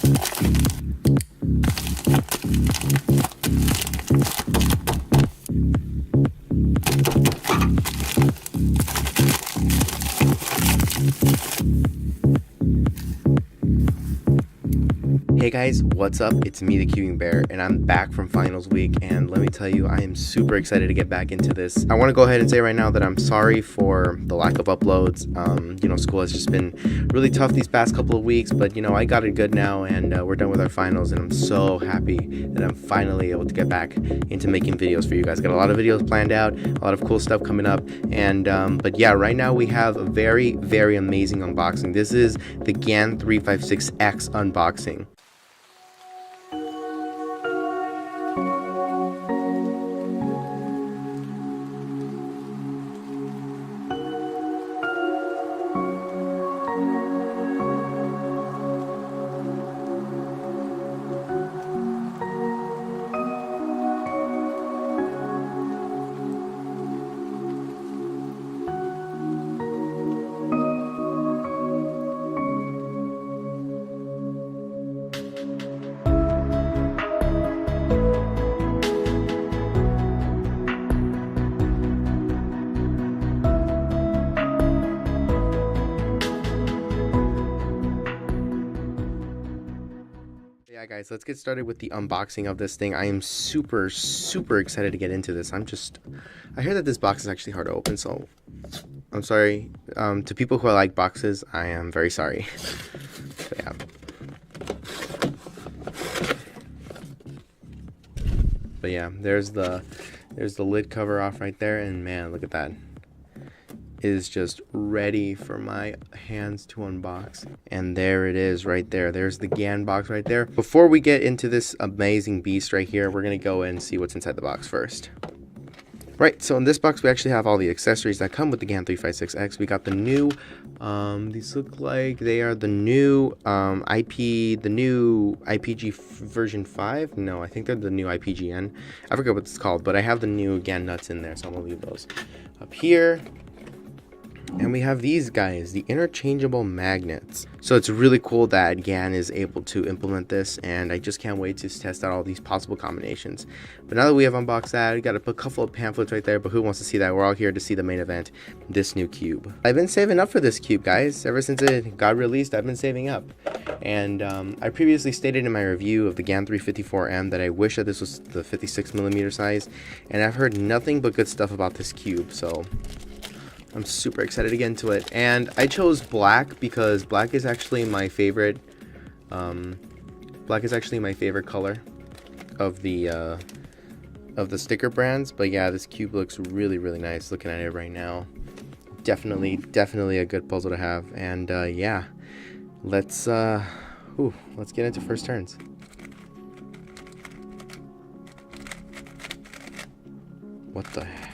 Hey guys, what's up? It's me, the Cubing Bear, and I'm back from finals week, and let me tell you, I am super excited to get back into this. I want to go ahead and say right now that I'm sorry for the lack of uploads. School has just been really tough these past couple of weeks, but I got it good now, and we're done with our finals, and I'm so happy that I'm finally able to get back into making videos for you guys. Got a lot of videos planned out, a lot of cool stuff coming up, and but yeah, right now we have a very, very amazing unboxing. This is the GAN 356X unboxing. Yeah guys, let's get started with the unboxing of this thing. I am super excited to get into this. I hear that this box is actually hard to open, so I'm sorry. To people who like boxes, I am very sorry. But yeah. But yeah, there's the lid cover off right there, and man, look at that. It is just ready for my hands to unbox. And there it is right there. There's the GAN box right there. Before we get into this amazing beast right here, we're gonna go and see what's inside the box first. Right, so in this box we actually have all the accessories that come with the GAN 356X. We got the new, these look like they are the new IPG version 5. No, I think they're the new IPGN. I forget what it's called, but I have the new GAN nuts in there, so I'm gonna leave those up here. And we have these guys, the interchangeable magnets. So it's really cool that GAN is able to implement this, and I just can't wait to test out all these possible combinations. But now that we have unboxed that, we got a couple of pamphlets right there, but who wants to see that? We're all here to see the main event, this new cube. I've been saving up for this cube, guys. Ever since it got released, I've been saving up. And I previously stated in my review of the GAN 354M that I wish that this was the 56mm size, and I've heard nothing but good stuff about this cube, so I'm super excited to get into it. And I chose black because black is actually my favorite color of the sticker brands. But yeah, this cube looks really nice looking at it right now. Definitely a good puzzle to have. And yeah, let's get into first turns. What the heck?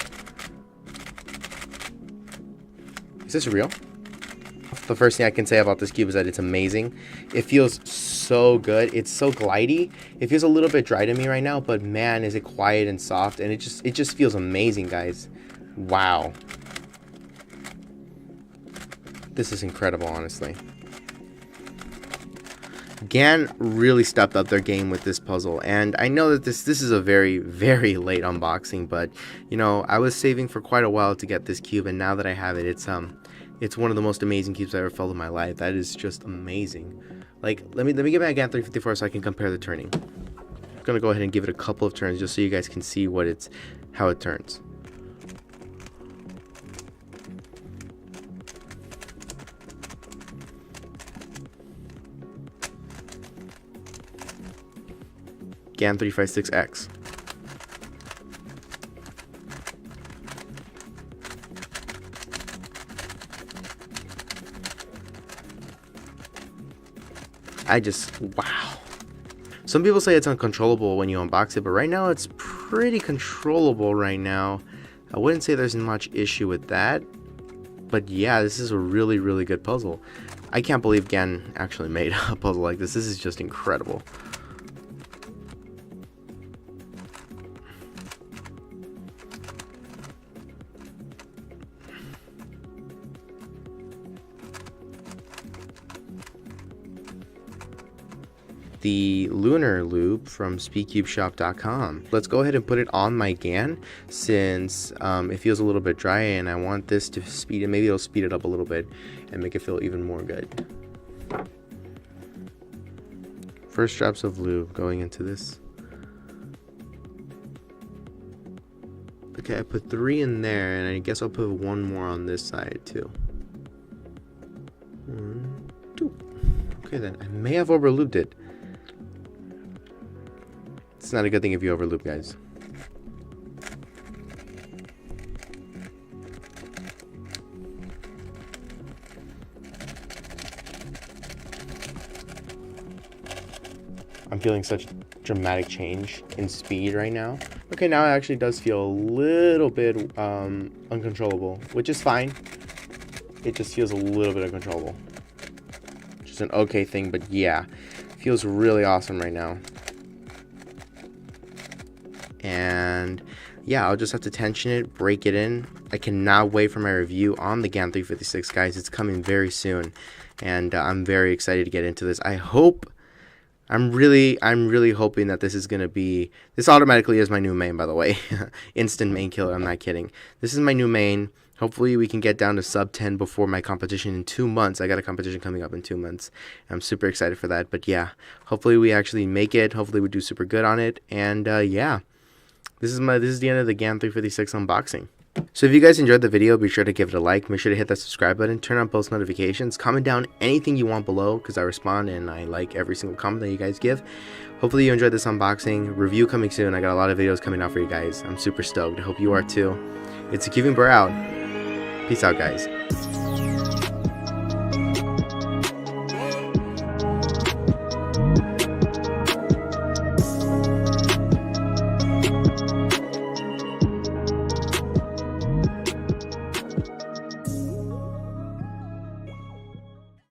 Is this real? The first thing I can say about this cube is that it's amazing. It feels so good. It's so glidey. It feels a little bit dry to me right now, but man, is it quiet and soft, and it just feels amazing, guys. Wow. This is incredible, honestly. GAN really stepped up their game with this puzzle, and I know that this is a very late unboxing, but I was saving for quite a while to get this cube, and now that I have it, it's one of the most amazing cubes I ever felt in my life. That is just amazing. Like, let me get my GAN 354 so I can compare the turning. I'm gonna go ahead and give it a couple of turns just so you guys can see how it turns. GAN 356X. Wow. Some people say it's uncontrollable when you unbox it, but right now it's pretty controllable right now. I wouldn't say there's much issue with that, but yeah, this is a really good puzzle. I can't believe GAN actually made a puzzle like this. This is just incredible. the lunar lube from speedcubeshop.com. Let's go ahead and put it on my GAN, since it feels a little bit dry and I want this to speed it. Maybe it'll speed it up a little bit and make it feel even more good. First drops of lube going into this. Okay, I put 3 in there, and I guess I'll put 1 more on this side too. 1, 2. Okay then, I may have overlooped it. It's not a good thing if you overloop, guys. I'm feeling such dramatic change in speed right now. Okay, now it actually does feel a little bit uncontrollable, which is fine. It just feels a little bit uncontrollable, which is an okay thing, but yeah, it feels really awesome right now. And yeah, I'll just have to tension it, break it in. I cannot wait for my review on the GAN 356, guys. It's coming very soon, and I'm very excited to get into this. I'm really hoping that this is gonna be. This automatically is my new main, by the way. Instant main killer. I'm not kidding. This is my new main. Hopefully we can get down to sub 10 before my competition in 2 months. I got a competition coming up in 2 months. I'm super excited for that. But yeah, hopefully we actually make it. Hopefully we do super good on it. And yeah, this is the end of the GAN 356 unboxing. So if you guys enjoyed the video, be sure to give it a like, make sure to hit that subscribe button, turn on post notifications, comment down anything you want below, because I respond and I like every single comment that you guys give. Hopefully you enjoyed this unboxing. Review coming soon. I got a lot of videos coming out for you guys. I'm super stoked. I hope you are too. It's a Cuban Bro out. Peace out, guys.